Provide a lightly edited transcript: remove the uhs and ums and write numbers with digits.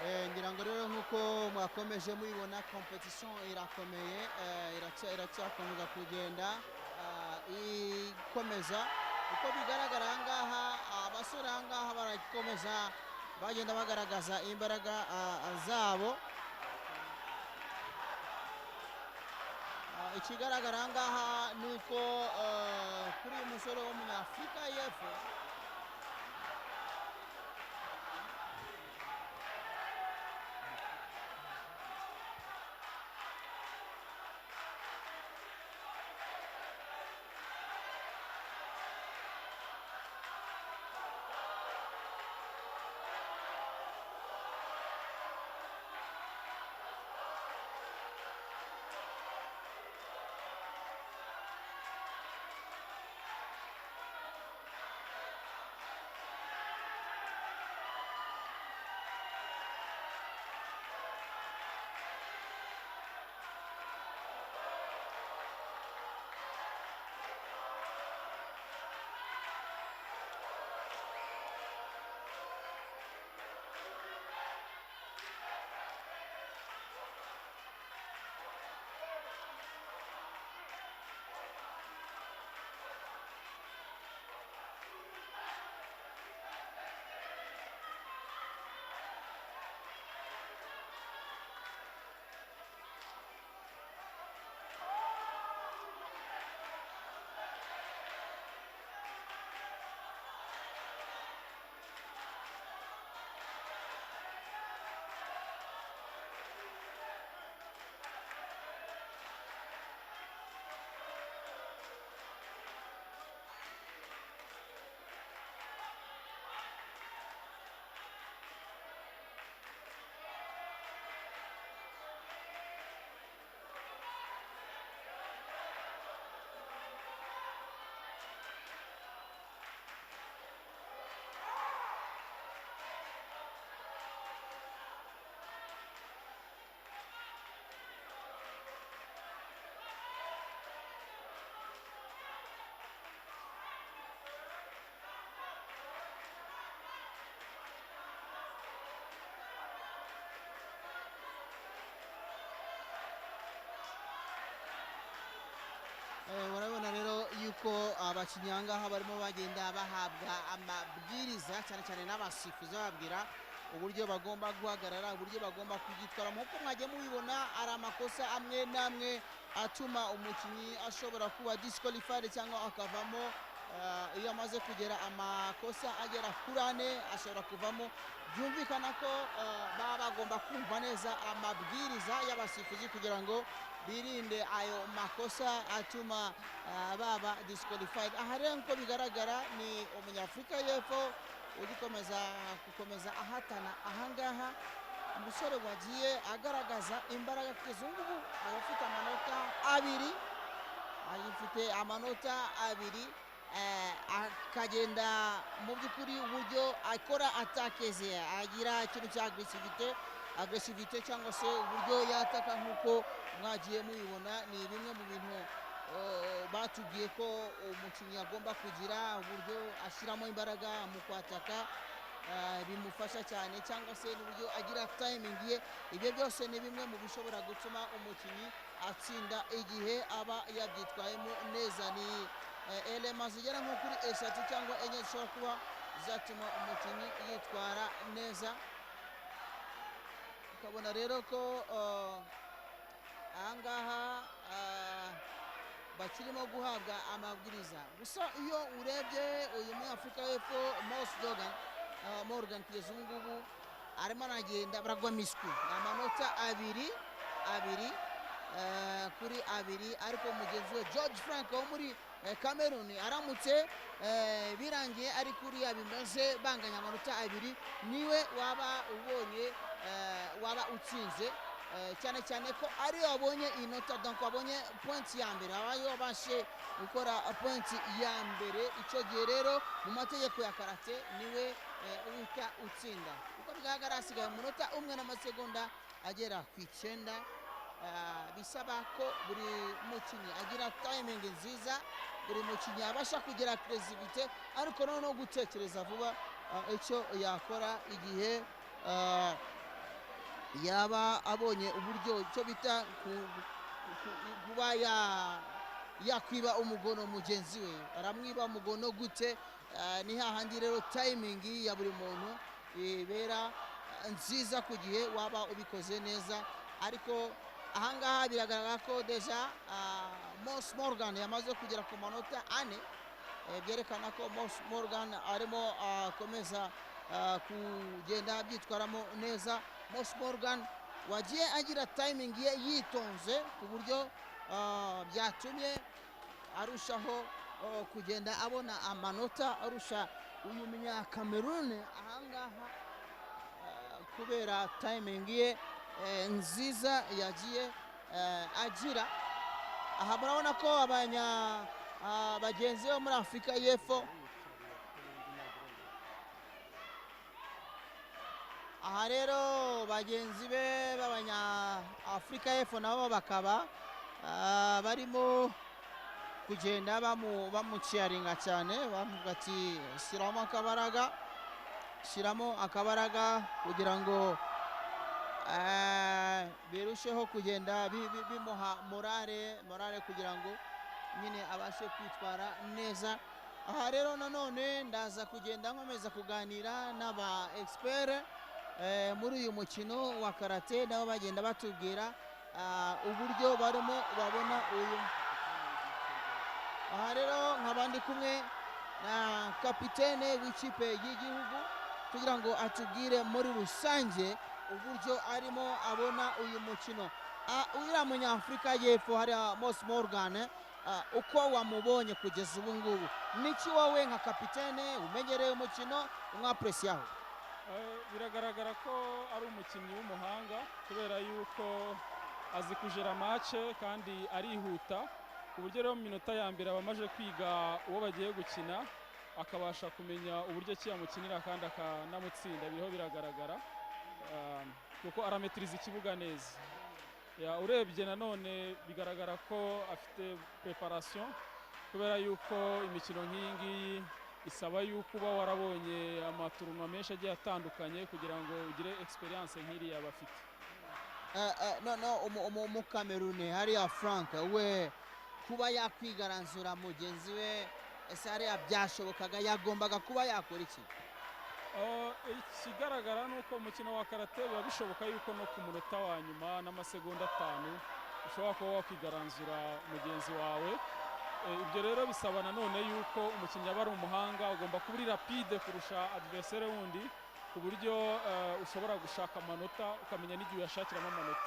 ngira ngo rero nk'uko mwakomeje mubibona competition irakomeye, iracyakomeza kugenda ikomeza uko bigaragara aha ngaha. Abasore aha ngaha barakomeza bagenda bagaragaza imbaraga zabo. Ikigaragara aha ngaha ni uko kuri uyu musore w'umunyafurika y'Epfo murabona rero yuko abakinnyi aha ngaha barimo bagenda bahabwa amabwiriza cyane cyane n'abasifuzi bababwira uburyo bagomba guhagarara, uburyo bagomba kubyitwara. Nk'uko mwagiye mubibona ari amakosa amwe n'amwe atuma umukinnyi ashobora kuba disqualified cyangwa akavamo. Iyo amaze kugera amakosa agera kuri 4 ashobora kuvamo. Byumvikana ko baba bagomba kumva neza amabwiriza y'abasifuzi kugira ngo birinde ayo makosa atuma baba disqualified. Aha rero nk'uko bigaragara ni umunyafurika y'Epfo gukomeza ahatana aha ngaha. Umusore wagiye agaragaza imbaraga kugeza ubu ngubu afite amanota 2, agifite amanota 2. Akagenda mu by'ukuri uburyo akora atake ze, agira ikintu cya agresivite cyangwa se uburyo yataka nk'uko mwagiye mubibona. Ni bimwe mu bintu batubwiye ko umukinnyi agomba kugira, uburyo ashyiramo imbaraga mu kwataka bimufasha cyane, cyangwa se n'uburyo agira timing ye. Ibyo byose ni bimwe mu bishobora gutuma umukinnyi atsinda igihe aba yabyitwayemo neza. Ni elema zigera nko kuri 3 cyangwa 4 zishobora kuba zatuma umukinnyi yitwara neza. Ukabona rero ko aha ngaha bakirimo guhabwa amabwiriza. Gusa iyo urebye uyu Munyafurika y'Epfo Morgan kugeza ubu ngubu arimo aragenda baragwa misku, amanota 2 kuri 2, ariko mugenzi we George Frank wo muri Cameroon aramutse birangiye ari kuriya bimeze banganya amanota 2, niwe waba ubonye waba utsinze, cyane cyane ko ari wabonye inota, donc wabonye point ya mbere, abayo wabashe gukora point ya mbere. Icyo gihe rero mu mategeko ya karate niwe uhita utsinda. Uko bigaragara hasigaye umunota 1 n'amasegonda agera ku 9. Bisaba ko buri mukinnyi agira timing nziza, buri mukinnyi abasha kugira creativity, ariko no gutekereza vuba icyo yakora igihe yaba abonye uburyo icyo bita kuba yakwiba umugono mugenzi we, aramwiba umugono gute? Ni hahandi rero tayimingi ya buri muntu ibera nziza ku gihe waba ubikoze neza. Ariko ahangaha biragaragara ko deja Moss Morgan yamaze kugera ku manota 4, byerekana ko Moss Morgan arimo akomeza kugenda byitwaramo neza. Moss Morgan wagiye agira timing ye yitonze ku buryo byatumye arushaho kugenda abona amanota arusha uyu munyakamerun ahangaha kubera timing ye nziza yagiye agira. Aha murabona ko bagenzi bo muri Afurika y'Epfo, aha rero bagenzi be b'abanya Afurika y'Epfo nabo bakaba barimo kugenda bamuciyaringa cyane, bamuvuga ati shyiramo akabaraga kugira ngo birusheho kugenda bimuha morale kugira ngo nyine abashe kwitwara neza. Aha rero nanone ndaza kugenda nkomeza kuganira n'aba expert muri uyu mukino wa karate, nabo bagenda batubwira uburyo barimo babona uyu. Aha rero nkaba ndi kumwe na kapitene w'ikipe y'igihugu kugira ngo atubwire muri rusange uburyo arimo abona uyu mukino. Uriya munyafurika y'Epfo hariya Moss Morgan, uko wamubonye kugeza ubu ngubu, niki wowe nka kapitene umenyereye umukino umwapresiyaho? Biragaragara ko ari umukinnyi w'umuhanga kubera yuko azi kujera match kandi arihuta, ku buryo rero mu minota ya mbere abamaje kwiga uwo bagiye gukina akabasha kumenya uburyo ki yamukinira kandi akanamutsinda. Biriho biragaragara kuko arametiriza ikibuga neza. Urebye nanone bigaragara ko afite preparation kubera yuko imikino nk'iyi ngiyi isaba yuko uba warabonye amaturunwa menshi agiye atandukanye kugira ngo ugire experience nk'iriya bafite. Umukamerune hariya Frank we kuba yakwigaranzura mugenzi we, ese hariya byashobokaga, yagombaga kuba yakora iki? Ikigaragara ni uko umukino wa karate biba bishoboka yuko no ku munota wa nyuma n'amasegonda 5 ushobora kuba wakwigaranzura mugenzi wawe. Ibyo rero bisaba nanone yuko umukinnyi aba ari umuhanga, ugomba kuba uri rapide kurusha adversaire wundi ku buryo ushobora gushaka amanota ukamenya n'igihe uyashakiramo amanota.